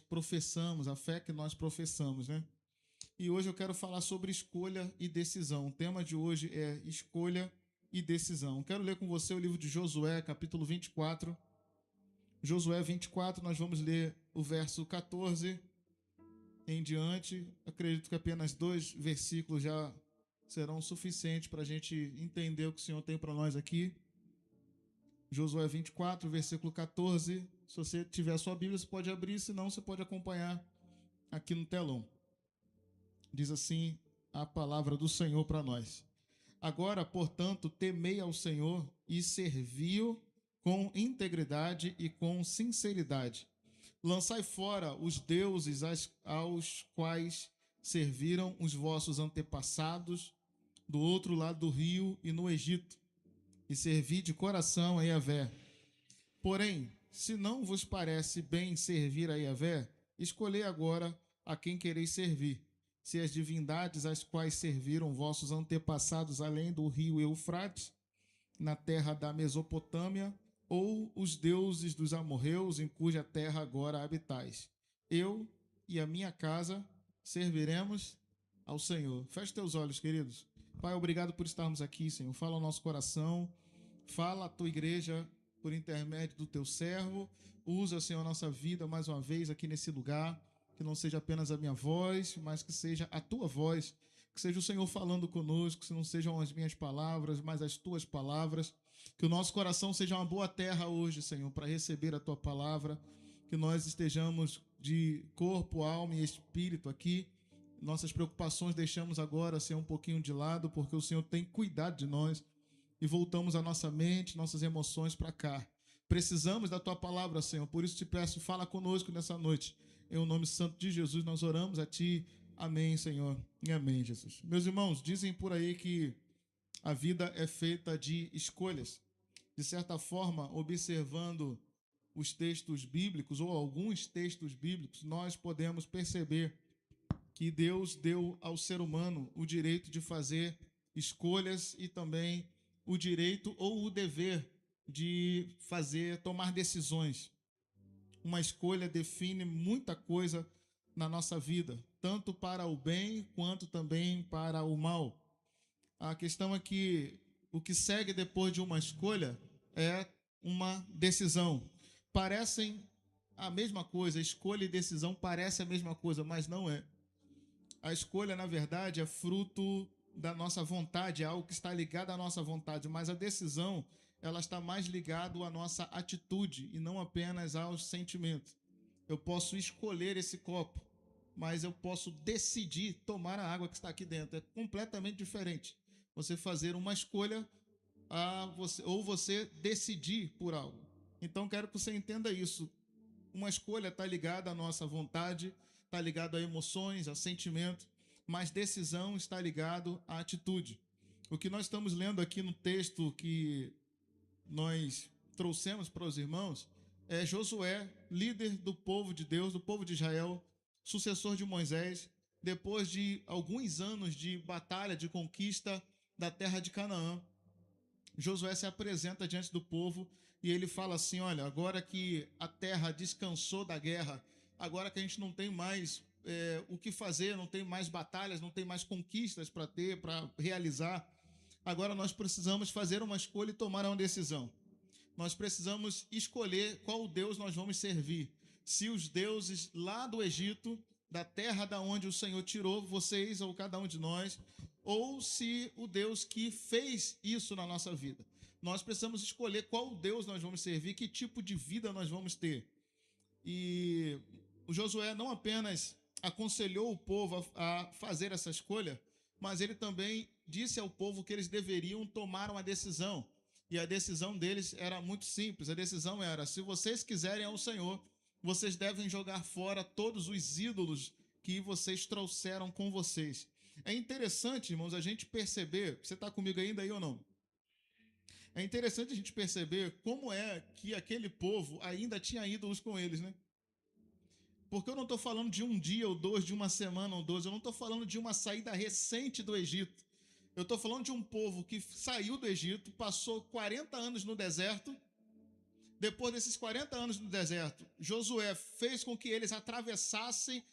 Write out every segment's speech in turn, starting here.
professamos, a fé que nós professamos, né? E hoje eu quero falar sobre escolha e decisão. O tema de hoje é escolha e decisão. Quero ler com você o livro de Josué, capítulo 24. Josué 24, nós vamos ler o verso 14 em diante. Acredito que apenas 2 versículos já serão suficientes para a gente entender o que o Senhor tem para nós aqui. Josué 24, versículo 14. Se você tiver a sua Bíblia, você pode abrir, senão você pode acompanhar aqui no telão. Diz assim a palavra do Senhor para nós. Agora, portanto, temei ao Senhor e servi-o com integridade e com sinceridade. Lançai fora os deuses aos quais serviram os vossos antepassados do outro lado do rio e no Egito, e servi de coração a Yahvé. Porém, se não vos parece bem servir a Yahvé, escolhei agora a quem quereis servir. Se as divindades às quais serviram vossos antepassados além do rio Eufrates, na terra da Mesopotâmia, ou os deuses dos amorreus em cuja terra agora habitais. Eu e a minha casa serviremos ao Senhor. Feche teus olhos, queridos. Pai, obrigado por estarmos aqui, Senhor. Fala ao nosso coração, fala à tua igreja por intermédio do teu servo. Usa, Senhor, a nossa vida mais uma vez aqui nesse lugar. Que não seja apenas a minha voz, mas que seja a tua voz. Que seja o Senhor falando conosco, que não sejam as minhas palavras, mas as tuas palavras. Que o nosso coração seja uma boa terra hoje, Senhor, para receber a tua palavra. Que nós estejamos de corpo, alma e espírito aqui. Nossas preocupações deixamos agora, Senhor, um pouquinho de lado, porque o Senhor tem cuidado de nós. E voltamos a nossa mente, nossas emoções para cá. Precisamos da tua palavra, Senhor. Por isso te peço, fala conosco nessa noite. Em o nome santo de Jesus, nós oramos a ti. Amém, Senhor. E amém, Jesus. Meus irmãos, dizem por aí que a vida é feita de escolhas. De certa forma, observando os textos bíblicos, ou alguns textos bíblicos, nós podemos perceber que Deus deu ao ser humano o direito de fazer escolhas e também o direito ou o dever de tomar decisões. Uma escolha define muita coisa na nossa vida, tanto para o bem quanto também para o mal. A questão é que o que segue depois de uma escolha é uma decisão. Parecem a mesma coisa, escolha e decisão parecem a mesma coisa, mas não é. A escolha, na verdade, é fruto da nossa vontade, é algo que está ligado à nossa vontade, mas a decisão, ela está mais ligada à nossa atitude e não apenas aos sentimentos. Eu posso escolher esse copo, mas eu posso decidir tomar a água que está aqui dentro. É completamente diferente. Você fazer uma escolha ou você decidir por algo. Então, quero que você entenda isso. Uma escolha está ligada à nossa vontade, está ligado a emoções, a sentimento, mas decisão está ligado à atitude. O que nós estamos lendo aqui no texto que nós trouxemos para os irmãos é Josué, líder do povo de Deus, do povo de Israel, sucessor de Moisés, depois de alguns anos de batalha, de conquista da terra de Canaã. Josué se apresenta diante do povo e ele fala assim: olha, agora que a terra descansou da guerra, agora que a gente não tem mais o que fazer, não tem mais batalhas, não tem mais conquistas para realizar, agora nós precisamos fazer uma escolha e tomar uma decisão. Nós precisamos escolher qual Deus nós vamos servir. Se os deuses lá do Egito, da terra da onde o Senhor tirou vocês ou cada um de nós, ou se o Deus que fez isso na nossa vida. Nós precisamos escolher qual Deus nós vamos servir, que tipo de vida nós vamos ter. E o Josué não apenas aconselhou o povo a fazer essa escolha, mas ele também disse ao povo que eles deveriam tomar uma decisão. E a decisão deles era muito simples. A decisão era: se vocês quiserem ao Senhor, vocês devem jogar fora todos os ídolos que vocês trouxeram com vocês. É interessante, irmãos, a gente perceber... Você está comigo ainda aí ou não? É interessante a gente perceber como é que aquele povo ainda tinha ídolos com eles, né? Porque eu não estou falando de um dia ou dois, de uma semana ou 12, eu não estou falando de uma saída recente do Egito. Eu estou falando de um povo que saiu do Egito, passou 40 anos no deserto, Depois desses 40 anos no deserto, Josué fez com que eles atravessassem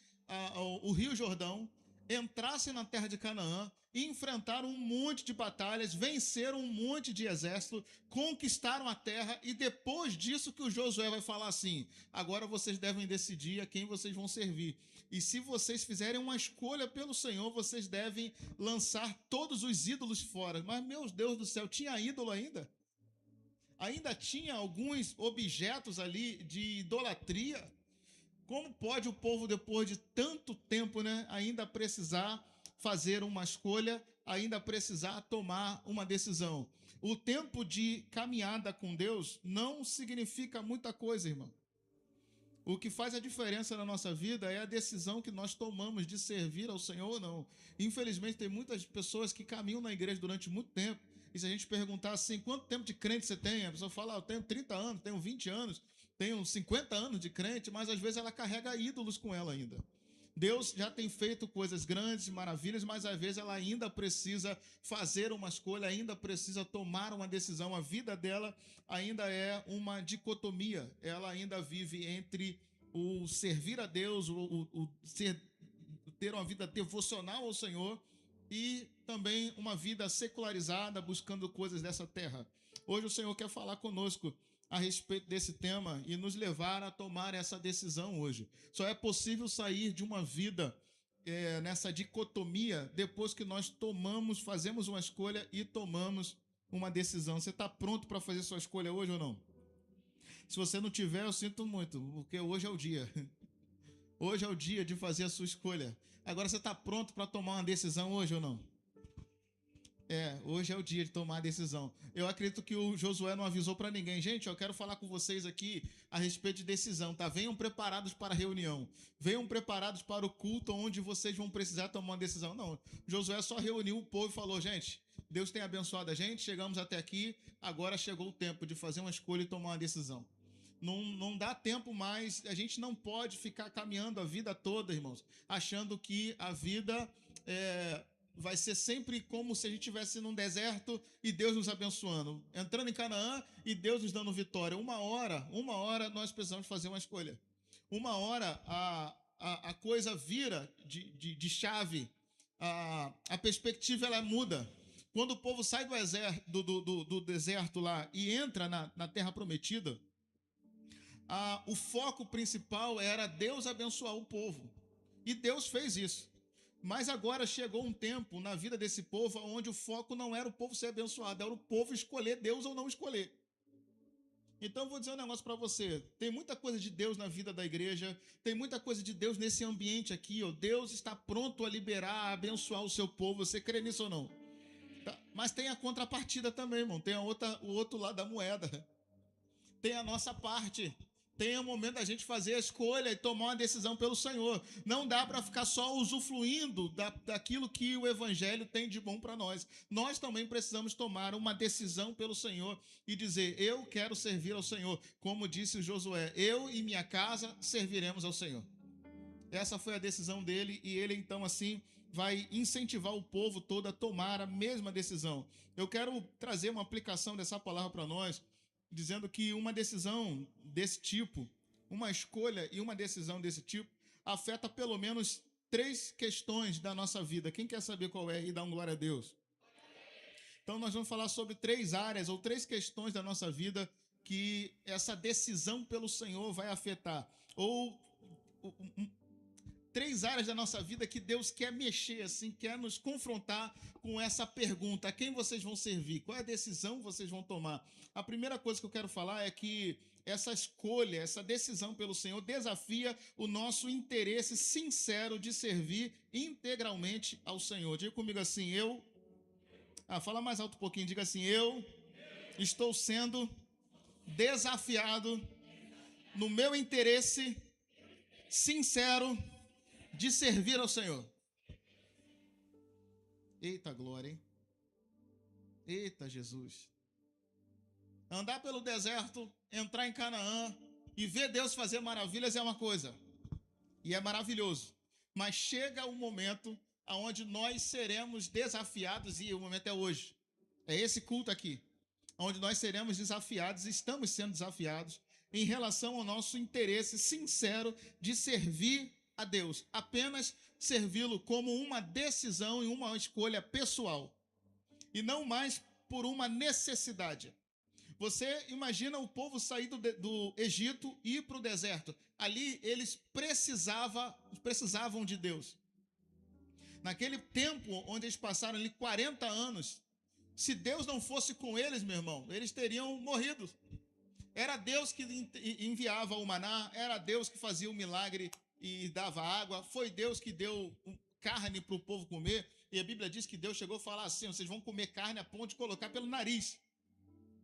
o Rio Jordão, entrassem na terra de Canaã, enfrentaram um monte de batalhas, venceram um monte de exército, conquistaram a terra, e depois disso que o Josué vai falar assim: agora vocês devem decidir a quem vocês vão servir. E se vocês fizerem uma escolha pelo Senhor, vocês devem lançar todos os ídolos fora. Mas, meu Deus do céu, tinha ídolo ainda? Ainda tinha alguns objetos ali de idolatria? Como pode o povo, depois de tanto tempo, né, ainda precisar fazer uma escolha, ainda precisar tomar uma decisão? O tempo de caminhada com Deus não significa muita coisa, irmão. O que faz a diferença na nossa vida é a decisão que nós tomamos de servir ao Senhor ou não. Infelizmente, tem muitas pessoas que caminham na igreja durante muito tempo, e se a gente perguntar assim, quanto tempo de crente você tem? A pessoa fala, eu tenho 30 anos, tenho 20 anos, tenho 50 anos de crente, mas às vezes ela carrega ídolos com ela ainda. Deus já tem feito coisas grandes, maravilhas, mas às vezes ela ainda precisa fazer uma escolha, ainda precisa tomar uma decisão. A vida dela ainda é uma dicotomia. Ela ainda vive entre o servir a Deus, ter uma vida devocional ao Senhor, e também uma vida secularizada, buscando coisas dessa terra. Hoje o Senhor quer falar conosco a respeito desse tema e nos levar a tomar essa decisão hoje. Só é possível sair de uma vida nessa dicotomia depois que nós fazemos uma escolha e tomamos uma decisão. Você está pronto para fazer sua escolha hoje ou não? Se você não tiver, eu sinto muito, porque hoje é o dia. Hoje é o dia de fazer a sua escolha. Agora, você está pronto para tomar uma decisão hoje ou não? Hoje é o dia de tomar a decisão. Eu acredito que o Josué não avisou para ninguém. Gente, eu quero falar com vocês aqui a respeito de decisão, tá? Venham preparados para a reunião. Venham preparados para o culto onde vocês vão precisar tomar uma decisão. Não, Josué só reuniu o povo e falou, gente, Deus tem abençoado a gente, chegamos até aqui, agora chegou o tempo de fazer uma escolha e tomar uma decisão. Não dá tempo mais, a gente não pode ficar caminhando a vida toda, irmãos, achando que a vida vai ser sempre como se a gente estivesse num deserto e Deus nos abençoando, entrando em Canaã e Deus nos dando vitória. Uma hora nós precisamos fazer uma escolha. Uma hora a coisa vira de chave, a perspectiva ela muda. Quando o povo sai do deserto lá e entra na terra prometida, o foco principal era Deus abençoar o povo. E Deus fez isso. Mas agora chegou um tempo na vida desse povo onde o foco não era o povo ser abençoado, era o povo escolher Deus ou não escolher. Então eu vou dizer um negócio para você. Tem muita coisa de Deus na vida da igreja, tem muita coisa de Deus nesse ambiente aqui. Deus está pronto a liberar, a abençoar o seu povo. Você crê nisso ou não? Tá? Mas tem a contrapartida também, irmão. Tem o outro lado da moeda. Tem a nossa parte. Tem o momento da gente fazer a escolha e tomar uma decisão pelo Senhor. Não dá para ficar só usufruindo daquilo que o Evangelho tem de bom para nós. Nós também precisamos tomar uma decisão pelo Senhor e dizer, eu quero servir ao Senhor. Como disse o Josué, eu e minha casa serviremos ao Senhor. Essa foi a decisão dele e ele então assim vai incentivar o povo todo a tomar a mesma decisão. Eu quero trazer uma aplicação dessa palavra para nós, dizendo que uma decisão desse tipo, uma escolha e uma decisão desse tipo, afeta pelo menos 3 questões da nossa vida. Quem quer saber qual é e dá um glória a Deus? Então nós vamos falar sobre 3 áreas ou 3 questões da nossa vida que essa decisão pelo Senhor vai afetar. Ou 3 áreas da nossa vida que Deus quer mexer, assim, quer nos confrontar com essa pergunta: a quem vocês vão servir? Qual é a decisão que vocês vão tomar? A primeira coisa que eu quero falar é que essa escolha, essa decisão pelo Senhor desafia o nosso interesse sincero de servir integralmente ao Senhor. Diga comigo assim, fala mais alto um pouquinho, diga assim, eu estou sendo desafiado no meu interesse sincero de servir ao Senhor. Eita glória, hein? Eita Jesus. Andar pelo deserto, entrar em Canaã e ver Deus fazer maravilhas é uma coisa. E é maravilhoso. Mas chega um momento onde nós seremos desafiados, e o momento é hoje. É esse culto aqui. onde nós seremos desafiados, estamos sendo desafiados, em relação ao nosso interesse sincero de servir a Deus, apenas servi-lo como uma decisão e uma escolha pessoal, e não mais por uma necessidade. Você imagina o povo sair do Egito e ir para o deserto. Ali eles precisavam de Deus. Naquele tempo onde eles passaram ali 40 anos, se Deus não fosse com eles, meu irmão, eles teriam morrido. Era Deus que enviava o maná, era Deus que fazia o milagre e dava água, foi Deus que deu carne para o povo comer, e a Bíblia diz que Deus chegou a falar assim: vocês vão comer carne a ponto de colocar pelo nariz.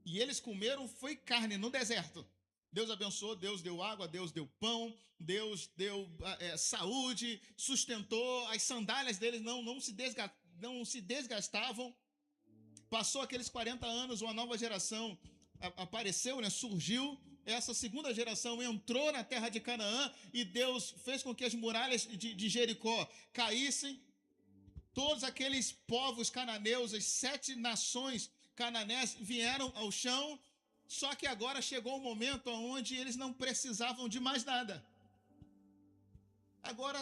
E eles comeram, foi carne no deserto. Deus abençoou, Deus deu água, Deus deu pão, Deus deu saúde, sustentou, as sandálias deles não se desgastavam. Passou aqueles 40 anos, uma nova geração apareceu, né, surgiu. Essa segunda geração entrou na terra de Canaã e Deus fez com que as muralhas de Jericó caíssem. Todos aqueles povos cananeus, as 7 nações cananéias vieram ao chão, só que agora chegou o momento onde eles não precisavam de mais nada. Agora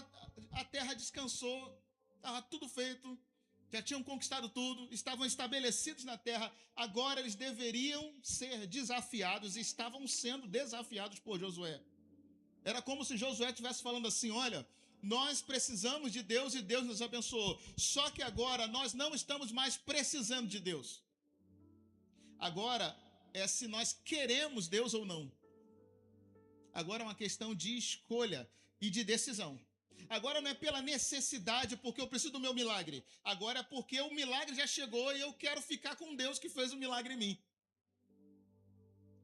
a terra descansou, estava tudo feito, já tinham conquistado tudo, estavam estabelecidos na terra, agora eles deveriam ser desafiados, e estavam sendo desafiados por Josué. Era como se Josué estivesse falando assim: olha, nós precisamos de Deus e Deus nos abençoou, só que agora nós não estamos mais precisando de Deus. Agora é se nós queremos Deus ou não. Agora é uma questão de escolha e de decisão. Agora não é pela necessidade, porque eu preciso do meu milagre. Agora é porque o milagre já chegou e eu quero ficar com Deus que fez o milagre em mim.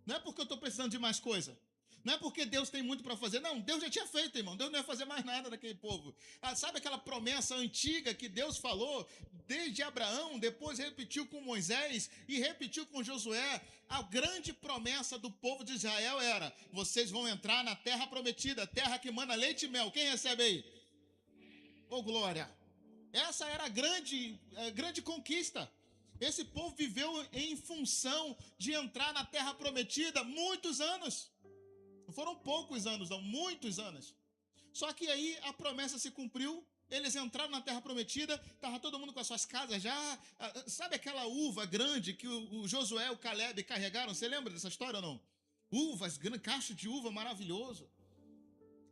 Não é porque eu estou precisando de mais coisa. Não é porque Deus tem muito para fazer. Não, Deus já tinha feito, irmão. Deus não ia fazer mais nada daquele povo. Sabe aquela promessa antiga que Deus falou desde Abraão, depois repetiu com Moisés e repetiu com Josué? A grande promessa do povo de Israel era: vocês vão entrar na terra prometida, terra que mana leite e mel. Quem recebe aí? Ô, glória! Essa era a grande conquista. Esse povo viveu em função de entrar na terra prometida muitos anos. Não foram poucos anos, não, muitos anos. Só que aí a promessa se cumpriu, eles entraram na terra prometida, estava todo mundo com as suas casas já. Sabe aquela uva grande que o Josué e o Caleb carregaram? Você lembra dessa história ou não? Uvas, cacho de uva maravilhoso.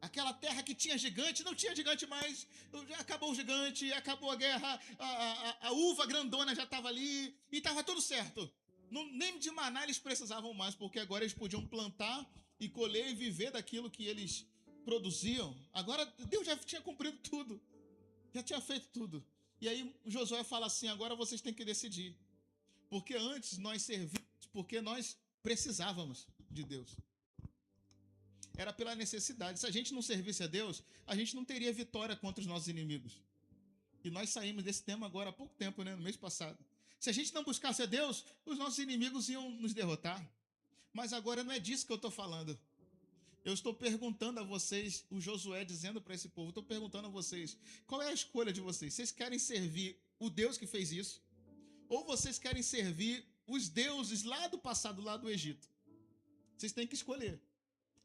Aquela terra que tinha gigante, não tinha gigante mais, já acabou o gigante, acabou a guerra, a uva grandona já estava ali, e estava tudo certo. Nem de maná eles precisavam mais, porque agora eles podiam plantar e colher e viver daquilo que eles produziam. Agora Deus já tinha cumprido tudo, já tinha feito tudo. E aí Josué fala assim: agora vocês têm que decidir, porque antes nós servíamos porque nós precisávamos de Deus. Era pela necessidade. Se a gente não servisse a Deus, a gente não teria vitória contra os nossos inimigos. E nós saímos desse tema agora há pouco tempo, né? No mês passado. Se a gente não buscasse a Deus, os nossos inimigos iam nos derrotar. Mas agora não é disso que eu estou falando. Eu estou perguntando a vocês, o Josué dizendo para esse povo, estou perguntando a vocês: qual é a escolha de vocês? Vocês querem servir o Deus que fez isso? Ou vocês querem servir os deuses lá do passado, lá do Egito? Vocês têm que escolher.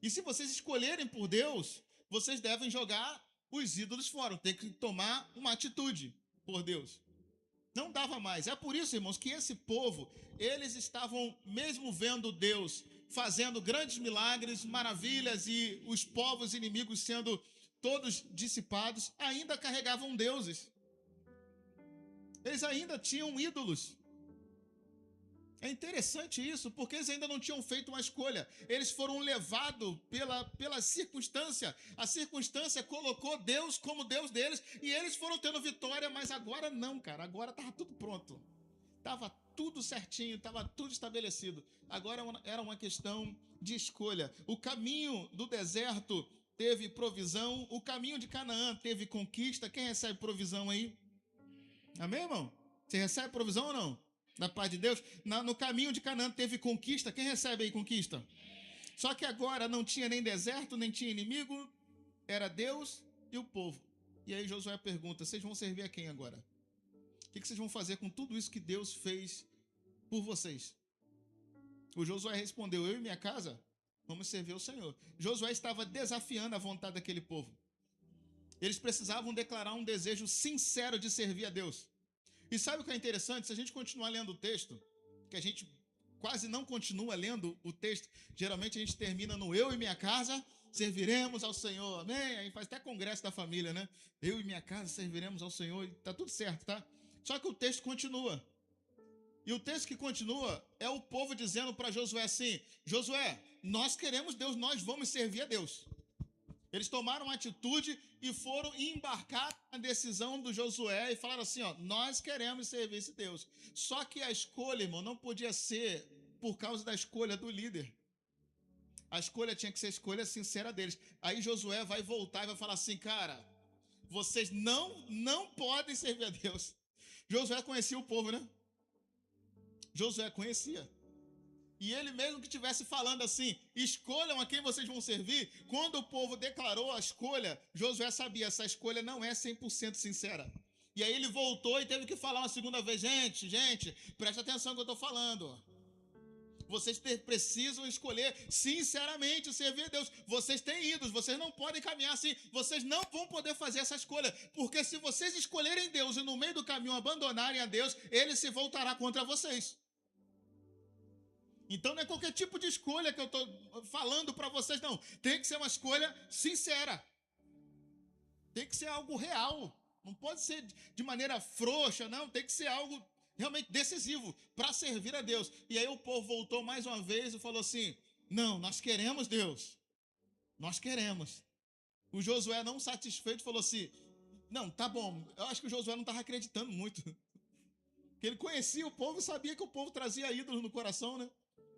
E se vocês escolherem por Deus, vocês devem jogar os ídolos fora. Tem que tomar uma atitude por Deus. Não dava mais. É por isso, irmãos, que esse povo, eles estavam mesmo vendo Deus fazendo grandes milagres, maravilhas, e os povos inimigos sendo todos dissipados, ainda carregavam deuses. Eles ainda tinham ídolos. É interessante isso, porque eles ainda não tinham feito uma escolha. Eles foram levados pela circunstância. A circunstância colocou Deus como Deus deles e eles foram tendo vitória, mas agora não, cara. Agora estava tudo pronto. Estava tudo certinho, estava tudo estabelecido. Agora era uma questão de escolha. O caminho do deserto teve provisão, o caminho de Canaã teve conquista. Quem recebe provisão aí? Amém, irmão? Você recebe provisão ou não? Da paz de Deus. No caminho de Canaã teve conquista. Quem recebe aí conquista? Só que agora não tinha nem deserto, nem tinha inimigo. Era Deus e o povo. E aí Josué pergunta: vocês vão servir a quem agora? O que vocês vão fazer com tudo isso que Deus fez por vocês? O Josué respondeu: eu e minha casa vamos servir ao Senhor. Josué estava desafiando a vontade daquele povo. Eles precisavam declarar um desejo sincero de servir a Deus. E sabe o que é interessante? Se a gente continuar lendo o texto, que a gente quase não continua lendo o texto, geralmente a gente termina no eu e minha casa serviremos ao Senhor, amém? Aí faz até congresso da família, né? Eu e minha casa serviremos ao Senhor, e tá tudo certo, tá? Só que o texto continua. E o texto que continua é o povo dizendo para Josué assim: Josué, nós queremos Deus, nós vamos servir a Deus. Eles tomaram uma atitude e foram embarcar na decisão do Josué e falaram assim, ó, nós queremos servir esse Deus. Só que a escolha, irmão, não podia ser por causa da escolha do líder. A escolha tinha que ser a escolha sincera deles. Aí Josué vai voltar e vai falar assim, cara, vocês não podem servir a Deus. Josué conhecia o povo, né? Josué conhecia. E ele mesmo que estivesse falando assim, escolham a quem vocês vão servir, quando o povo declarou a escolha, Josué sabia, essa escolha não é 100% sincera. E aí ele voltou e teve que falar uma segunda vez, gente, presta atenção no que eu estou falando. Vocês precisam escolher sinceramente servir a Deus. Vocês têm ídolos, vocês não podem caminhar assim, vocês não vão poder fazer essa escolha, porque se vocês escolherem Deus e no meio do caminho abandonarem a Deus, ele se voltará contra vocês. Então não é qualquer tipo de escolha que eu estou falando para vocês, não. Tem que ser uma escolha sincera. Tem que ser algo real. Não pode ser de maneira frouxa, não. Tem que ser algo realmente decisivo para servir a Deus. E aí o povo voltou mais uma vez e falou assim, não, nós queremos Deus. Nós queremos. O Josué, não satisfeito, falou assim, não, tá bom. Eu acho que o Josué não estava acreditando muito. Porque ele conhecia o povo e sabia que o povo trazia ídolos no coração, né?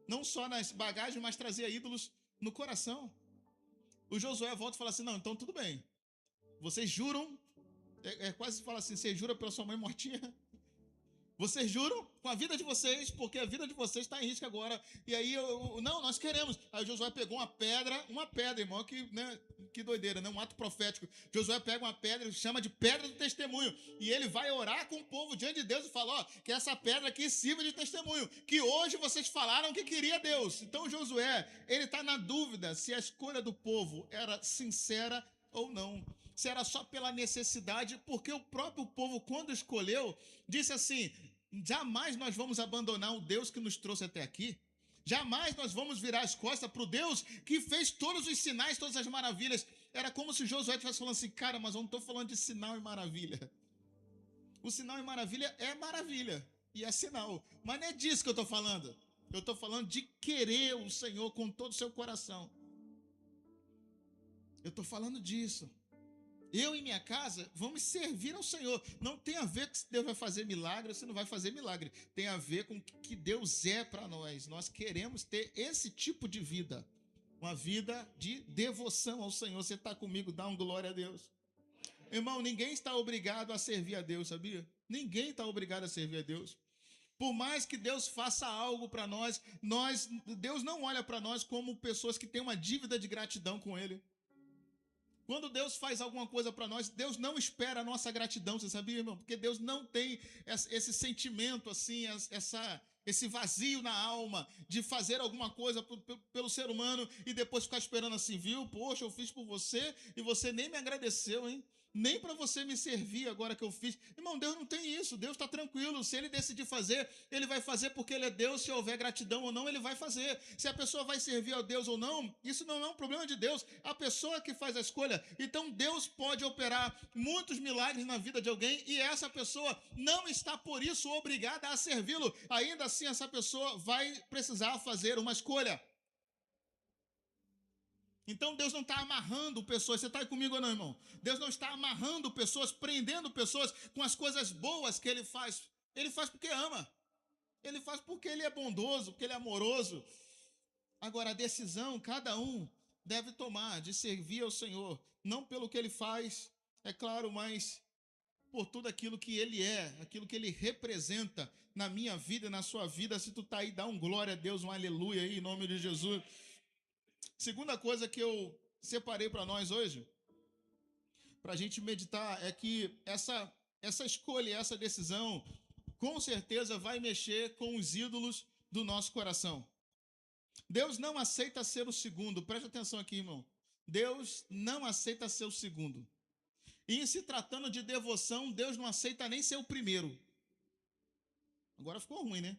Não só nas bagagens, mas trazia ídolos no coração. O Josué volta e fala assim, não, então tudo bem. Vocês juram, quase fala assim, você jura pela sua mãe mortinha? Vocês juram com a vida de vocês, porque a vida de vocês está em risco agora. E aí, não, nós queremos. Aí Josué pegou uma pedra, irmão, que doideira, né? Um ato profético. Josué pega uma pedra, chama de pedra do testemunho. E ele vai orar com o povo diante de Deus e fala, ó, que essa pedra aqui sirva de testemunho. Que hoje vocês falaram que queria Deus. Então Josué, ele está na dúvida se a escolha do povo era sincera ou não. Se era só pela necessidade, porque o próprio povo, quando escolheu, disse assim, jamais nós vamos abandonar o Deus que nos trouxe até aqui. Jamais nós vamos virar as costas para o Deus que fez todos os sinais, todas as maravilhas. Era como se Josué estivesse falando assim, cara, mas eu não estou falando de sinal e maravilha. O sinal e maravilha é maravilha e é sinal. Mas não é disso que eu estou falando. Eu estou falando de querer o Senhor com todo o seu coração. Eu estou falando disso. Eu e minha casa vamos servir ao Senhor. Não tem a ver com se Deus vai fazer milagre ou se não vai fazer milagre. Tem a ver com o que Deus é para nós. Nós queremos ter esse tipo de vida. Uma vida de devoção ao Senhor. Você está comigo? Dá um glória a Deus. Irmão, ninguém está obrigado a servir a Deus, sabia? Ninguém está obrigado a servir a Deus. Por mais que Deus faça algo para nós, Deus não olha para nós como pessoas que têm uma dívida de gratidão com Ele. Quando Deus faz alguma coisa para nós, Deus não espera a nossa gratidão, você sabia, irmão? Porque Deus não tem esse sentimento assim, esse vazio na alma de fazer alguma coisa pelo ser humano e depois ficar esperando assim, viu? Poxa, eu fiz por você e você nem me agradeceu, hein? Nem para você me servir agora que eu fiz. Irmão, Deus não tem isso. Deus está tranquilo. Se Ele decidir fazer, Ele vai fazer porque Ele é Deus. Se houver gratidão ou não, Ele vai fazer. Se a pessoa vai servir a Deus ou não, isso não é um problema de Deus. A pessoa que faz a escolha. Então, Deus pode operar muitos milagres na vida de alguém e essa pessoa não está, por isso, obrigada a servi-lo. Ainda assim, essa pessoa vai precisar fazer uma escolha. Então Deus não está amarrando pessoas, você está aí comigo ou não, irmão? Deus não está amarrando pessoas, prendendo pessoas com as coisas boas que Ele faz. Ele faz porque ama. Ele faz porque Ele é bondoso, porque Ele é amoroso. Agora, a decisão, cada um deve tomar de servir ao Senhor, não pelo que Ele faz, é claro, mas por tudo aquilo que Ele é, aquilo que Ele representa na minha vida e na sua vida. Se tu está aí, dá um glória a Deus, um aleluia aí, em nome de Jesus. Segunda coisa que eu separei para nós hoje, para a gente meditar, é que essa escolha, essa decisão, com certeza vai mexer com os ídolos do nosso coração. Deus não aceita ser o segundo. Preste atenção aqui, irmão. Deus não aceita ser o segundo. E em se tratando de devoção, Deus não aceita nem ser o primeiro. Agora ficou ruim, né?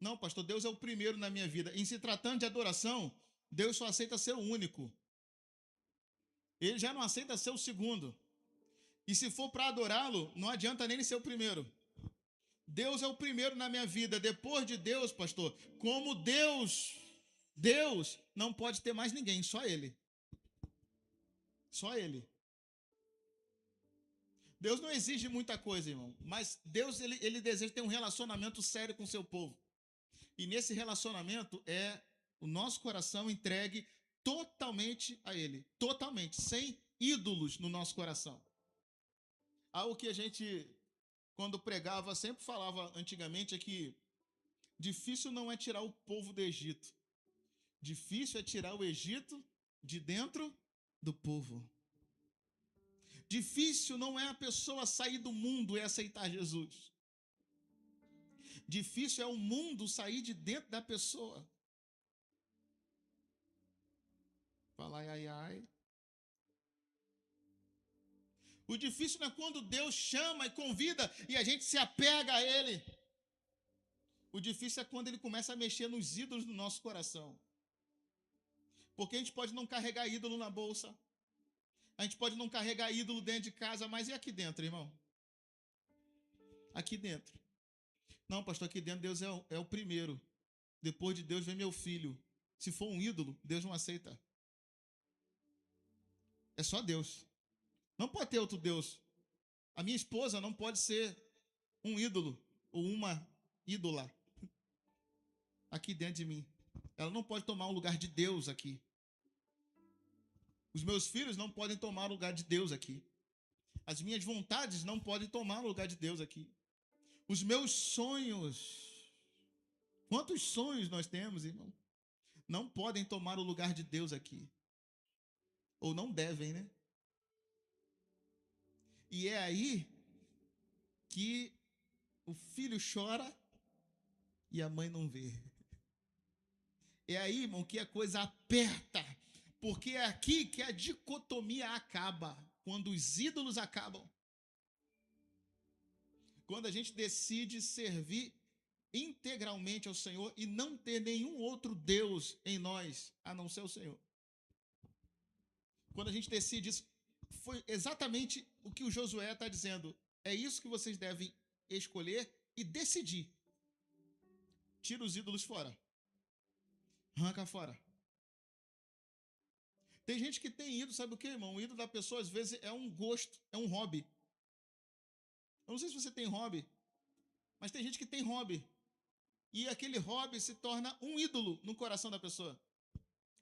Não, pastor, Deus é o primeiro na minha vida. Em se tratando de adoração, Deus só aceita ser o único. Ele já não aceita ser o segundo. E se for para adorá-lo, não adianta nem ele ser o primeiro. Deus é o primeiro na minha vida. Depois de Deus, pastor, como Deus não pode ter mais ninguém, só Ele. Só Ele. Deus não exige muita coisa, irmão, mas Deus ele deseja ter um relacionamento sério com o seu povo. E nesse relacionamento é o nosso coração entregue totalmente a Ele. Totalmente, sem ídolos no nosso coração. Algo que a gente, quando pregava, sempre falava antigamente é que difícil não é tirar o povo do Egito. Difícil é tirar o Egito de dentro do povo. Difícil não é a pessoa sair do mundo e aceitar Jesus. Difícil é o mundo sair de dentro da pessoa. Fala ai, ai, ai. O difícil não é quando Deus chama e convida e a gente se apega a Ele. O difícil é quando Ele começa a mexer nos ídolos do nosso coração. Porque a gente pode não carregar ídolo na bolsa. A gente pode não carregar ídolo dentro de casa, mas e aqui dentro, irmão? Aqui dentro. Não, pastor, aqui dentro Deus é o primeiro. Depois de Deus vem meu filho. Se for um ídolo, Deus não aceita. É só Deus. Não pode ter outro Deus. A minha esposa não pode ser um ídolo ou uma ídola aqui dentro de mim. Ela não pode tomar o lugar de Deus aqui. Os meus filhos não podem tomar o lugar de Deus aqui. As minhas vontades não podem tomar o lugar de Deus aqui. Os meus sonhos, quantos sonhos nós temos, irmão? Não podem tomar o lugar de Deus aqui. Ou não devem, né? E é aí que o filho chora e a mãe não vê. É aí, irmão, que a coisa aperta. Porque é aqui que a dicotomia acaba. Quando os ídolos acabam. Quando a gente decide servir integralmente ao Senhor e não ter nenhum outro Deus em nós, a não ser o Senhor. Quando a gente decide isso, foi exatamente o que o Josué está dizendo. É isso que vocês devem escolher e decidir. Tira os ídolos fora. Arranca fora. Tem gente que tem ídolo, sabe o que, irmão? O ídolo da pessoa, às vezes, é um gosto, é um hobby. Eu não sei se você tem hobby, mas tem gente que tem hobby. E aquele hobby se torna um ídolo no coração da pessoa.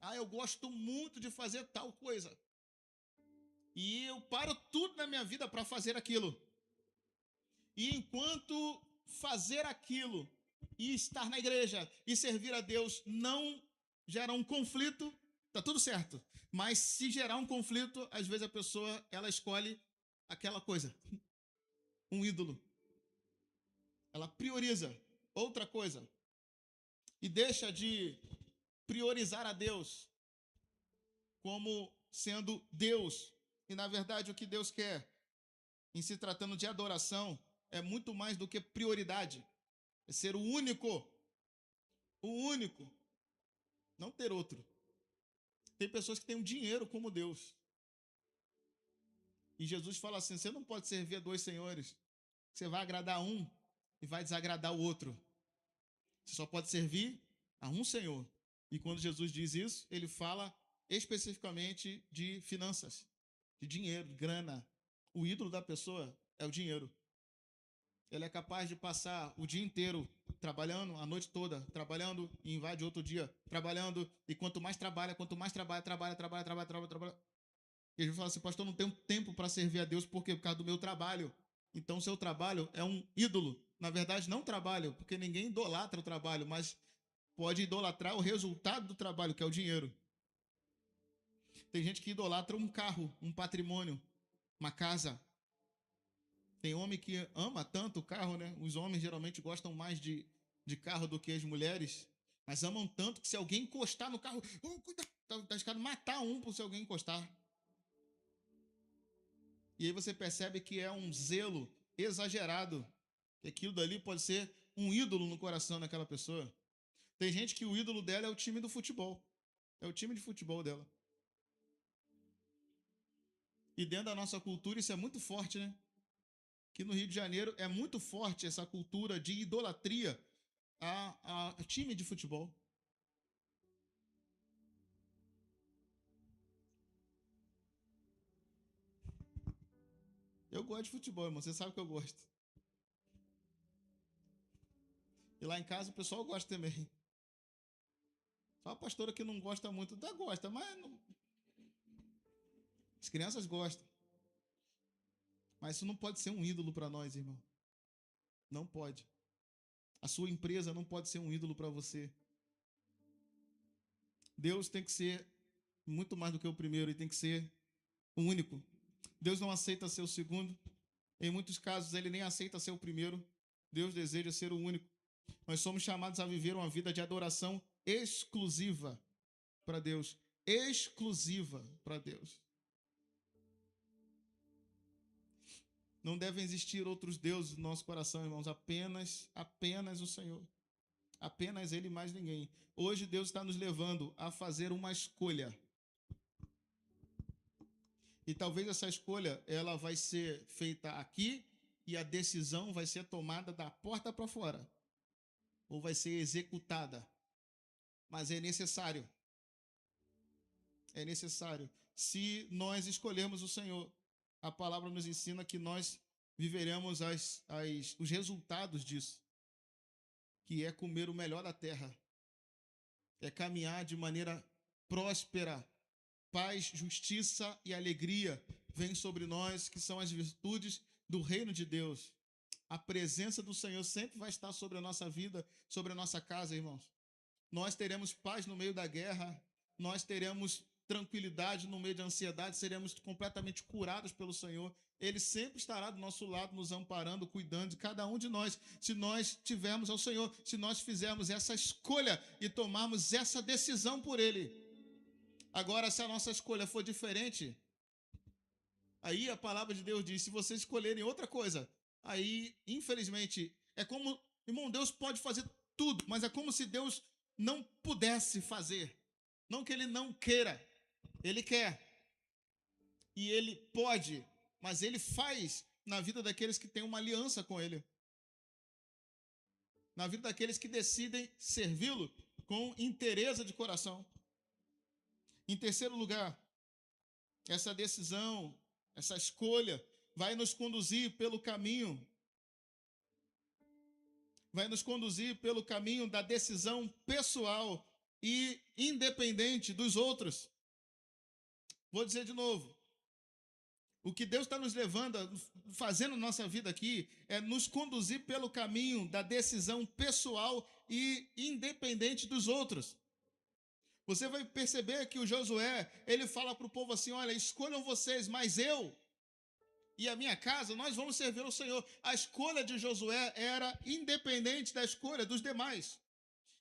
Ah, eu gosto muito de fazer tal coisa. E eu paro tudo na minha vida para fazer aquilo. E enquanto fazer aquilo e estar na igreja e servir a Deus não gera um conflito, tá tudo certo. Mas se gerar um conflito, às vezes a pessoa ela escolhe aquela coisa, um ídolo. Ela prioriza outra coisa e deixa de priorizar a Deus como sendo Deus. E na verdade o que Deus quer, em se tratando de adoração, é muito mais do que prioridade. É ser o único, não ter outro. Tem pessoas que têm um dinheiro como Deus. E Jesus fala assim, você não pode servir a dois senhores. Você vai agradar um e vai desagradar o outro. Você só pode servir a um Senhor. E quando Jesus diz isso, ele fala especificamente de finanças, de dinheiro, de grana. O ídolo da pessoa é o dinheiro. Ele é capaz de passar o dia inteiro trabalhando, a noite toda, trabalhando, e invade outro dia, trabalhando, e quanto mais trabalha. E ele fala assim, pastor, eu não tenho tempo para servir a Deus, por quê? Por causa do meu trabalho. Então, o seu trabalho é um ídolo. Na verdade, não trabalho, porque ninguém idolatra o trabalho, mas pode idolatrar o resultado do trabalho, que é o dinheiro. Tem gente que idolatra um carro, um patrimônio, uma casa. Tem homem que ama tanto o carro, né? Os homens geralmente gostam mais de carro do que as mulheres. Mas amam tanto que se alguém encostar no carro, cuidado, está arriscado matar um por se alguém encostar. E aí você percebe que é um zelo exagerado, que aquilo dali pode ser um ídolo no coração daquela pessoa. Tem gente que o ídolo dela é o time do futebol. É o time de futebol dela. E dentro da nossa cultura isso é muito forte, né? Que no Rio de Janeiro é muito forte essa cultura de idolatria a time de futebol. Eu gosto de futebol, irmão. Você sabe que eu gosto. E lá em casa o pessoal gosta também. Só a pastora que não gosta muito, até gosta, mas não... As crianças gostam. Mas isso não pode ser um ídolo para nós, irmão. Não pode. A sua empresa não pode ser um ídolo para você. Deus tem que ser muito mais do que o primeiro e tem que ser o único. Deus não aceita ser o segundo. Em muitos casos, ele nem aceita ser o primeiro. Deus deseja ser o único. Nós somos chamados a viver uma vida de adoração exclusiva para Deus. Exclusiva para Deus. Não devem existir outros deuses no nosso coração, irmãos. Apenas o Senhor. Apenas Ele e mais ninguém. Hoje Deus está nos levando a fazer uma escolha. E talvez essa escolha ela vai ser feita aqui e a decisão vai ser tomada da porta para fora. Ou vai ser executada. Mas é necessário. É necessário. Se nós escolhermos o Senhor, a palavra nos ensina que nós viveremos os resultados disso. Que é comer o melhor da terra. É caminhar de maneira próspera. Paz, justiça e alegria vêm sobre nós, que são as virtudes do reino de Deus. A presença do Senhor sempre vai estar sobre a nossa vida, sobre a nossa casa, irmãos. Nós teremos paz no meio da guerra, nós teremos tranquilidade no meio da ansiedade, seremos completamente curados pelo Senhor. Ele sempre estará do nosso lado, nos amparando, cuidando de cada um de nós, se nós tivermos ao Senhor, se nós fizermos essa escolha e tomarmos essa decisão por Ele. Agora, se a nossa escolha for diferente, aí a palavra de Deus diz, se vocês escolherem outra coisa, aí, infelizmente, é como, irmão, Deus pode fazer tudo, mas é como se Deus não pudesse fazer. Não que Ele não queira, Ele quer. E Ele pode, mas Ele faz na vida daqueles que têm uma aliança com Ele. Na vida daqueles que decidem servi-lo com inteireza de coração. Em terceiro lugar, essa decisão, essa escolha vai nos conduzir pelo caminho. Vai nos conduzir pelo caminho da decisão pessoal e independente dos outros. Vou dizer de novo. O que Deus está nos levando, fazendo na nossa vida aqui, é nos conduzir pelo caminho da decisão pessoal e independente dos outros. Você vai perceber que o Josué, ele fala para o povo assim, olha, escolham vocês, mas eu e a minha casa, nós vamos servir ao Senhor. A escolha de Josué era independente da escolha dos demais.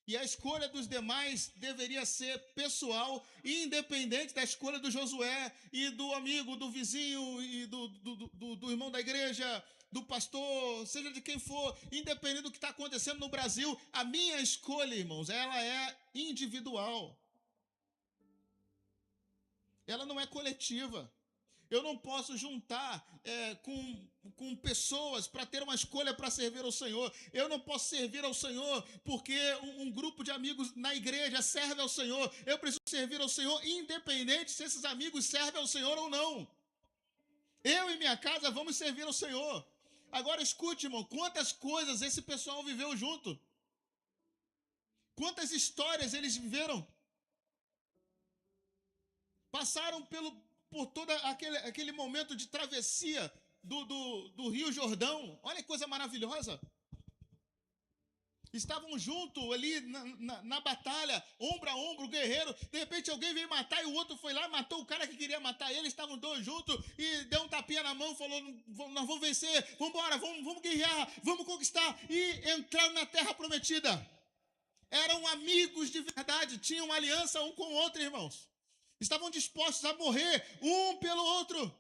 E a escolha dos demais deveria ser pessoal e independente da escolha do Josué e do amigo, do vizinho e do irmão da igreja, do pastor, seja de quem for, independente do que está acontecendo no Brasil. A minha escolha, irmãos, ela é individual. Ela não é coletiva. Eu não posso juntar com pessoas para ter uma escolha para servir ao Senhor. Eu não posso servir ao Senhor porque um grupo de amigos na igreja serve ao Senhor. Eu preciso servir ao Senhor independente se esses amigos servem ao Senhor ou não. Eu e minha casa vamos servir ao Senhor. Agora escute, irmão, quantas coisas esse pessoal viveu junto. Quantas histórias eles viveram. Passaram por todo aquele momento de travessia do Rio Jordão. Olha que coisa maravilhosa. Estavam juntos ali na batalha, ombro a ombro, guerreiro. De repente alguém veio matar e o outro foi lá e matou o cara que queria matar ele. Estavam dois juntos e deu um tapinha na mão, falou, nós vamos vencer, vamos embora, vamos guerrear, vamos conquistar. E entraram na terra prometida. eram amigos de verdade, tinham aliança um com o outro, irmãos. Estavam dispostos a morrer um pelo outro.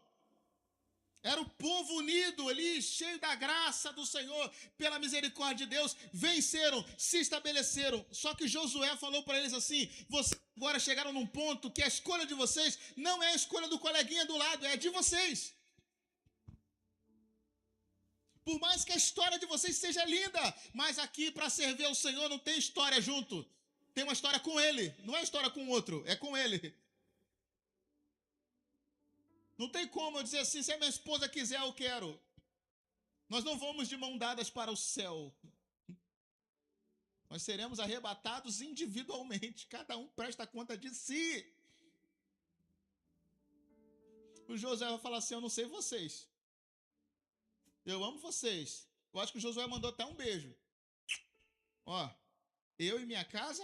Era o povo unido ali, cheio da graça do Senhor, pela misericórdia de Deus, venceram, se estabeleceram. Só que Josué falou para eles assim: vocês agora chegaram num ponto que a escolha de vocês não é a escolha do coleguinha do lado, é a de vocês. Por mais que a história de vocês seja linda, mas aqui para servir ao Senhor não tem história junto. Tem uma história com Ele, não é história com o outro, é com Ele. Não tem como eu dizer assim, se a minha esposa quiser, eu quero. Nós não vamos de mão dadas para o céu. Nós seremos arrebatados individualmente. Cada um presta conta de si. O Josué vai falar assim, eu não sei vocês. Eu amo vocês. Eu acho que o Josué mandou até um beijo. Ó, eu e minha casa,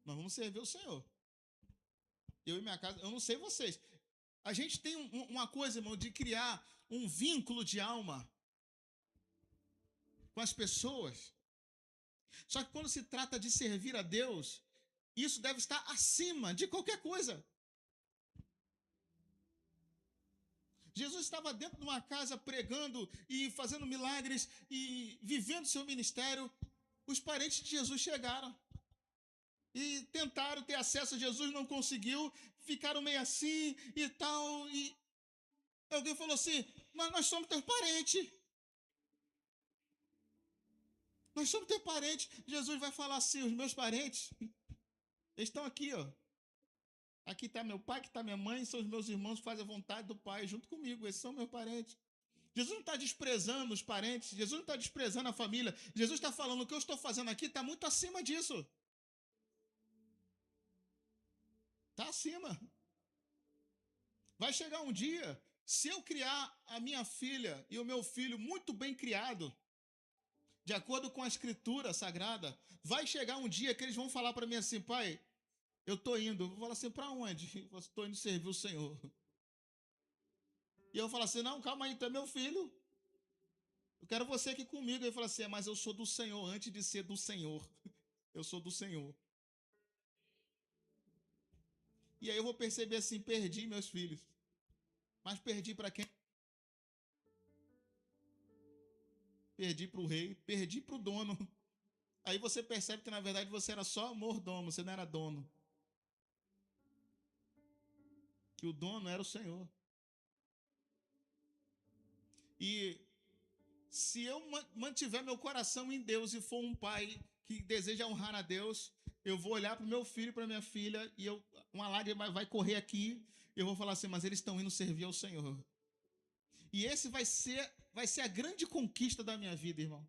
nós vamos servir o Senhor. Eu e minha casa, eu não sei vocês. A gente tem uma coisa, irmão, de criar um vínculo de alma com as pessoas. Só que quando se trata de servir a Deus, isso deve estar acima de qualquer coisa. Jesus estava dentro de uma casa pregando e fazendo milagres e vivendo seu ministério. Os parentes de Jesus chegaram e tentaram ter acesso a Jesus, não conseguiu, ficaram meio assim e tal, e alguém falou assim, mas nós somos teus parentes. Nós somos teus parentes. Jesus vai falar assim, os meus parentes, eles estão aqui, ó. Aqui está meu pai, aqui está minha mãe, são os meus irmãos que fazem a vontade do Pai junto comigo, esses são meus parentes. Jesus não está desprezando os parentes, Jesus não está desprezando a família, Jesus está falando, o que eu estou fazendo aqui está muito acima disso. Está acima. Vai chegar um dia, se eu criar a minha filha e o meu filho muito bem criado, de acordo com a Escritura Sagrada, vai chegar um dia que eles vão falar para mim assim, pai, eu estou indo. Eu vou falar assim, para onde? Eu estou indo servir o Senhor. E eu vou falar assim, não, calma aí, tu é meu filho. Eu quero você aqui comigo. Ele fala assim, mas eu sou do Senhor antes de ser do Senhor. Eu sou do Senhor. E aí eu vou perceber assim, perdi meus filhos. Mas perdi para quem? Perdi para o rei, perdi para o dono. Aí você percebe que na verdade você era só mordomo, você não era dono. Que o dono era o Senhor. E se eu mantiver meu coração em Deus e for um pai que deseja honrar a Deus, eu vou olhar para o meu filho e para minha filha e uma lágrima vai correr aqui e eu vou falar assim, mas eles estão indo servir ao Senhor. E esse vai ser a grande conquista da minha vida, irmão.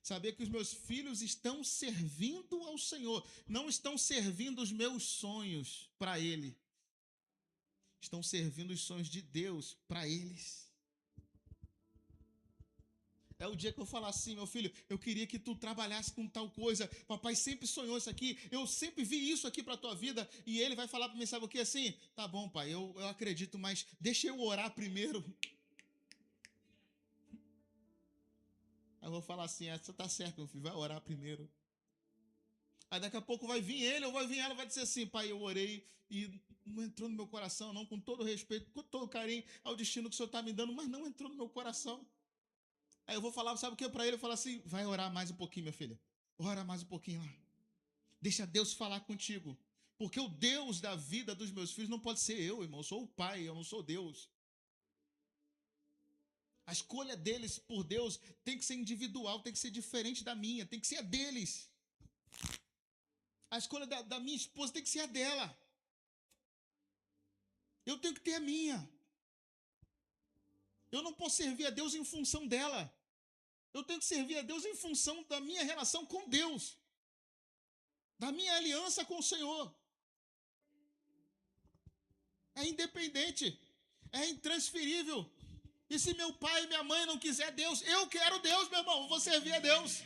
Saber que os meus filhos estão servindo ao Senhor, não estão servindo os meus sonhos para Ele. Estão servindo os sonhos de Deus para eles. É o dia que eu falar assim, meu filho, eu queria que tu trabalhasse com tal coisa, papai sempre sonhou isso aqui, eu sempre vi isso aqui para a tua vida, e ele vai falar para mim, sabe o que assim? Tá bom, pai, eu acredito, mas deixa eu orar primeiro. Aí eu vou falar assim, você tá certo, meu filho, vai orar primeiro. Aí daqui a pouco vai vir ele, ou vai vir ela, vai dizer assim, pai, eu orei e não entrou no meu coração, não, com todo respeito, com todo carinho ao destino que o Senhor está me dando, mas não entrou no meu coração. Aí eu vou falar, sabe o que para ele? Eu falo assim, vai orar mais um pouquinho, minha filha. Ora mais um pouquinho lá. Deixa Deus falar contigo. Porque o Deus da vida dos meus filhos não pode ser eu, irmão. Eu sou o pai, eu não sou Deus. A escolha deles por Deus tem que ser individual, tem que ser diferente da minha, tem que ser a deles. A escolha da minha esposa tem que ser a dela. Eu tenho que ter a minha. Eu não posso servir a Deus em função dela. Eu tenho que servir a Deus em função da minha relação com Deus. Da minha aliança com o Senhor. É independente. É intransferível. E se meu pai e minha mãe não quiser Deus, eu quero Deus, meu irmão. Eu vou servir a Deus.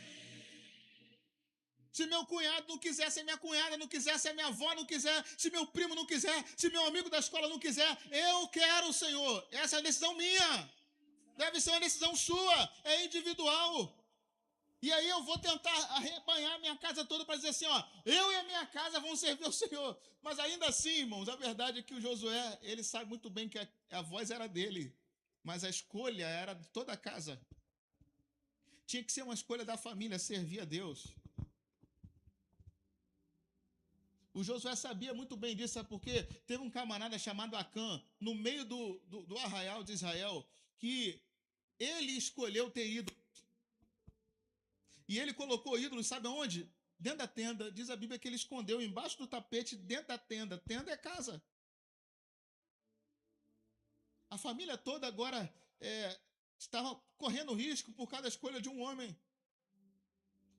Se meu cunhado não quiser, se minha cunhada não quiser, se a minha avó não quiser, se meu primo não quiser, se meu amigo da escola não quiser, eu quero o Senhor. Essa é a decisão minha. Deve ser uma decisão sua. É individual. E aí eu vou tentar arrebanhar a minha casa toda para dizer assim, ó, eu e a minha casa vamos servir ao Senhor. Mas ainda assim, irmãos, a verdade é que o Josué, ele sabe muito bem que a voz era dele, mas a escolha era de toda a casa. Tinha que ser uma escolha da família, servir a Deus. O Josué sabia muito bem disso, sabe por quê? Teve um camarada chamado Acã, no meio do arraial de Israel, que ele escolheu ter ídolos. E ele colocou ídolos, sabe aonde? Dentro da tenda. Diz a Bíblia que ele escondeu embaixo do tapete, dentro da tenda. Tenda é casa. A família toda agora estava correndo risco por causa da escolha de um homem.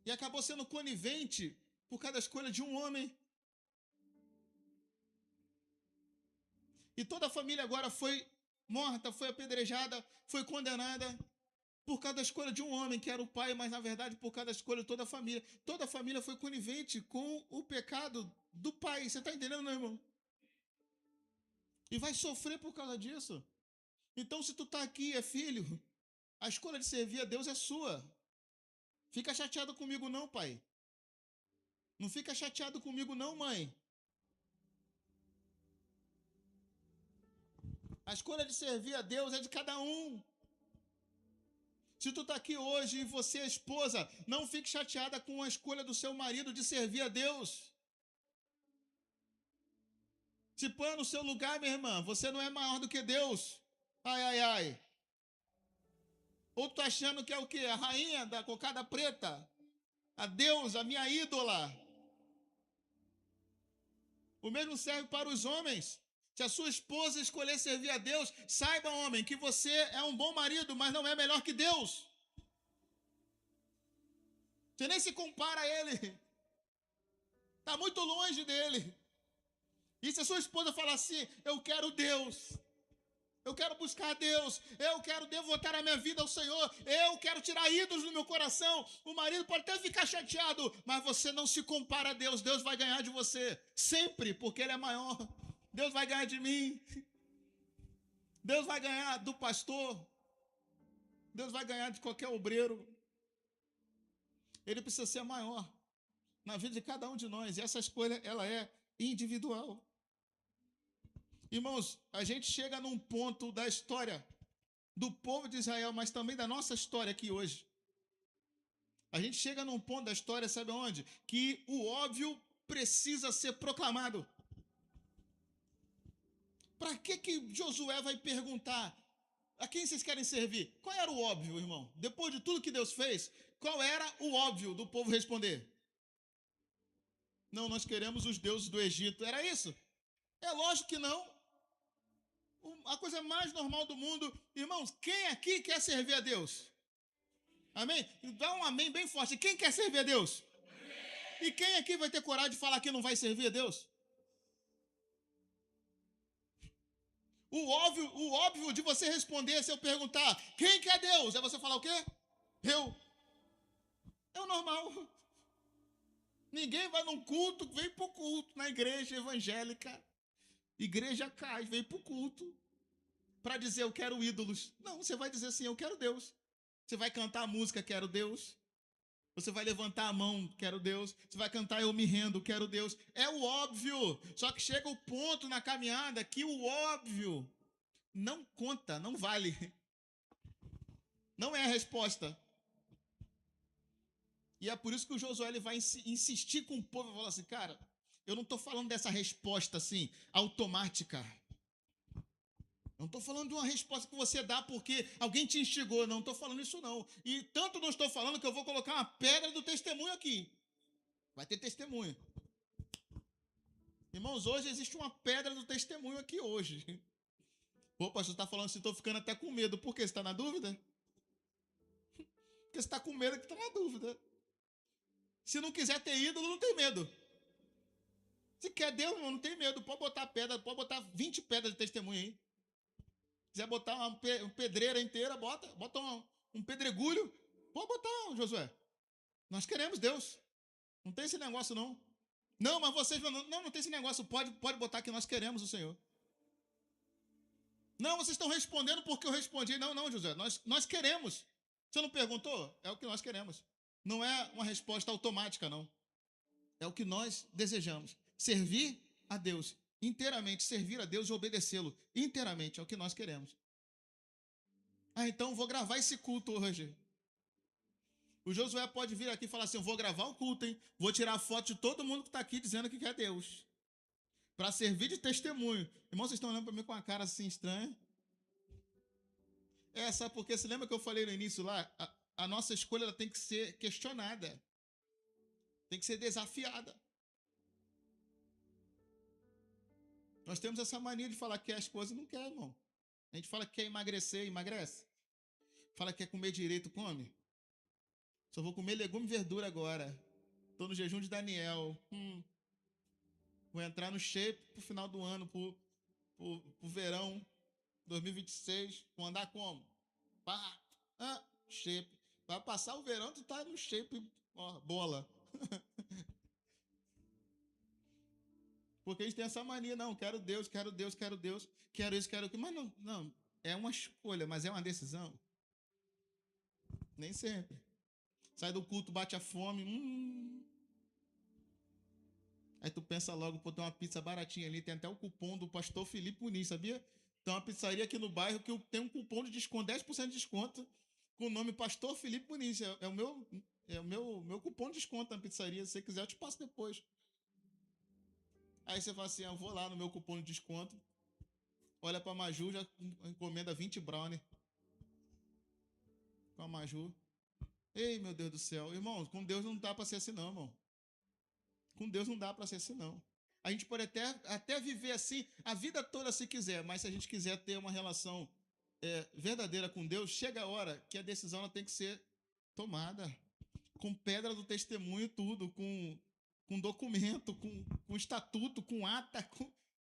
E acabou sendo conivente por causa da escolha de um homem. E toda a família agora foi morta, foi apedrejada, foi condenada por causa da escolha de um homem, que era o pai, mas na verdade por causa da escolha de toda a família. Toda a família foi conivente com o pecado do pai. Você está entendendo, meu irmão? E vai sofrer por causa disso. Então, se tu está aqui, é filho, a escolha de servir a Deus é sua. Fica chateado comigo não, pai. Não fica chateado comigo não, mãe. A escolha de servir a Deus é de cada um. Se tu está aqui hoje e você é esposa, não fique chateada com a escolha do seu marido de servir a Deus. Se põe no seu lugar, minha irmã, você não é maior do que Deus. Ai, ai, ai. Ou tu tá achando que é o quê? A rainha da cocada preta? A deusa, a minha ídola. O mesmo serve para os homens. Se a sua esposa escolher servir a Deus, saiba, homem, que você é um bom marido, mas não é melhor que Deus. Você nem se compara a Ele. Está muito longe dele. E se a sua esposa falar assim, eu quero Deus, eu quero buscar Deus, eu quero devotar a minha vida ao Senhor, eu quero tirar ídolos do meu coração, o marido pode até ficar chateado, mas você não se compara a Deus, Deus vai ganhar de você, sempre, porque Ele é maior. Deus vai ganhar de mim, Deus vai ganhar do pastor, Deus vai ganhar de qualquer obreiro. Ele precisa ser maior na vida de cada um de nós, e essa escolha, ela é individual. Irmãos, a gente chega num ponto da história do povo de Israel, mas também da nossa história aqui hoje. A gente chega num ponto da história, sabe onde? Que o óbvio precisa ser proclamado. Para que Josué vai perguntar a quem vocês querem servir? Qual era o óbvio, irmão? Depois de tudo que Deus fez, qual era o óbvio do povo responder? Não, nós queremos os deuses do Egito. Era isso? É lógico que não. A coisa mais normal do mundo. Irmãos, quem aqui quer servir a Deus? Amém? Dá um amém bem forte. Quem quer servir a Deus? Amém. E quem aqui vai ter coragem de falar que não vai servir a Deus? O óbvio de você responder, se eu perguntar, quem quer Deus? É você falar o quê? Eu. É o normal. Ninguém vai num culto, vem pro culto, na igreja evangélica. Igreja cai, vem pro culto. Para dizer, eu quero ídolos. Não, você vai dizer assim, eu quero Deus. Você vai cantar a música, quero Deus. Você vai levantar a mão, quero Deus. Você vai cantar, eu me rendo, quero Deus. É o óbvio. Só que chega o ponto na caminhada que o óbvio não conta, não vale. Não é a resposta. E é por isso que o Josué ele vai insistir com o povo e falar assim, cara, eu não estou falando dessa resposta assim, automática. Não estou falando de uma resposta que você dá porque alguém te instigou. Não estou falando isso não. E tanto não estou falando que eu vou colocar uma pedra do testemunho aqui. Vai ter testemunho. Irmãos, hoje existe uma pedra do testemunho aqui hoje. Pô, pastor, você está falando assim, estou ficando até com medo. Por quê? Você está na dúvida? Porque você está com medo que está na dúvida. Se não quiser ter ídolo, não tem medo. Se quer Deus, irmão, não tem medo. Pode botar pedra, pode botar 20 pedras de testemunho aí. Se quiser botar uma pedreira inteira, bota um pedregulho. Pode botar, Josué. Nós queremos Deus. Não tem esse negócio, não. Não, mas vocês não tem esse negócio. Pode botar que nós queremos o Senhor. Não, vocês estão respondendo porque eu respondi. Não, Josué. Nós queremos. Você não perguntou? É o que nós queremos. Não é uma resposta automática, não. É o que nós desejamos. Servir a Deus inteiramente, servir a Deus e obedecê-lo inteiramente, é o que nós queremos. Ah, então vou gravar esse culto hoje. O Josué pode vir aqui e falar assim, eu vou gravar um culto, hein? Vou tirar foto de todo mundo que está aqui dizendo que quer Deus. Para servir de testemunho. Irmão, vocês estão olhando para mim com uma cara assim estranha? Sabe por quê? Você lembra que eu falei no início lá? A nossa escolha ela tem que ser questionada. Tem que ser desafiada. Nós temos essa mania de falar que quer as coisas e não quer, irmão. A gente fala que quer emagrecer, emagrece. Fala que quer comer direito, come. Só vou comer legume e verdura agora. Estou no jejum de Daniel. Vou entrar no shape pro final do ano, pro verão 2026. Vou andar como? Shape. Vai passar o verão, tu tá no shape, ó, bola. Porque a gente tem essa mania, não, quero Deus, quero Deus, quero Deus, quero isso, quero aquilo. Mas não, é uma escolha, mas é uma decisão. Nem sempre. Sai do culto, bate a fome. Aí tu pensa logo, pô, tem uma pizza baratinha ali, tem até o cupom do pastor Felipe Muniz, sabia? Tem uma pizzaria aqui no bairro que tem um cupom de desconto, 10% de desconto, com o nome Pastor Felipe Muniz. É o meu cupom de desconto na pizzaria. Se você quiser, eu te passo depois. Aí você fala assim, eu vou lá no meu cupom de desconto, olha pra Maju, já encomenda 20 brownie com a Maju. Ei, meu Deus do céu. Irmão, com Deus não dá pra ser assim não, irmão. Com Deus não dá pra ser assim não. A gente pode até viver assim a vida toda se quiser, mas se a gente quiser ter uma relação verdadeira com Deus, chega a hora que a decisão ela tem que ser tomada. Com pedra do testemunho e tudo, com documento, com estatuto, com ata,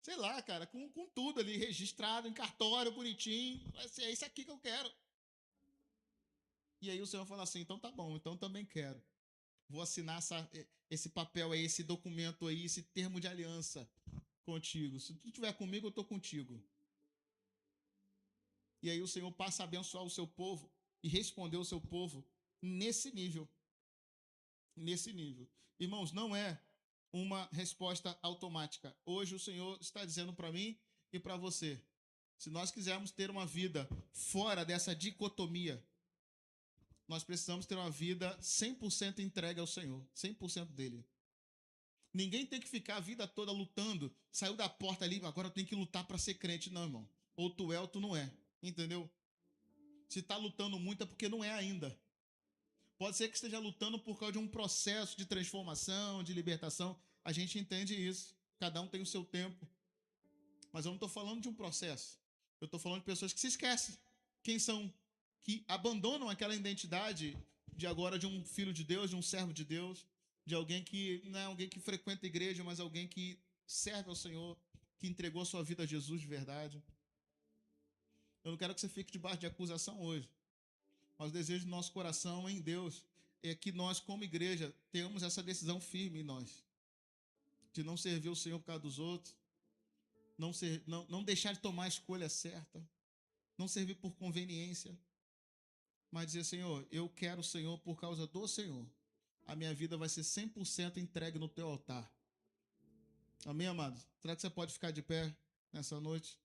sei lá, cara, com tudo ali registrado em cartório, bonitinho. É isso aqui que eu quero. E aí o Senhor fala assim, então tá bom, então também quero. Vou assinar esse papel aí, esse documento aí, esse termo de aliança contigo. Se tu estiver comigo, eu estou contigo. E aí o Senhor passa a abençoar o seu povo e responder o seu povo nesse nível. Nesse nível. Irmãos, não é uma resposta automática. Hoje o Senhor está dizendo para mim e para você, se nós quisermos ter uma vida fora dessa dicotomia, nós precisamos ter uma vida 100% entregue ao Senhor, 100% dele. Ninguém tem que ficar a vida toda lutando, saiu da porta ali, agora eu tenho que lutar para ser crente. Não, irmão. Ou tu é ou tu não é, entendeu? Se está lutando muito é porque não é ainda. Pode ser que esteja lutando por causa de um processo de transformação, de libertação. A gente entende isso. Cada um tem o seu tempo. Mas eu não estou falando de um processo. Eu estou falando de pessoas que se esquecem. Quem são? Que abandonam aquela identidade de agora de um filho de Deus, de um servo de Deus, de alguém que não é alguém que frequenta a igreja, mas alguém que serve ao Senhor, que entregou a sua vida a Jesus de verdade. Eu não quero que você fique debaixo de acusação hoje. Mas o desejo do nosso coração em Deus é que nós, como igreja, tenhamos essa decisão firme em nós. De não servir o Senhor por causa dos outros. Não deixar de tomar a escolha certa. Não servir por conveniência. Mas dizer, Senhor, eu quero o Senhor por causa do Senhor. A minha vida vai ser 100% entregue no teu altar. Amém, amados? Será que você pode ficar de pé nessa noite?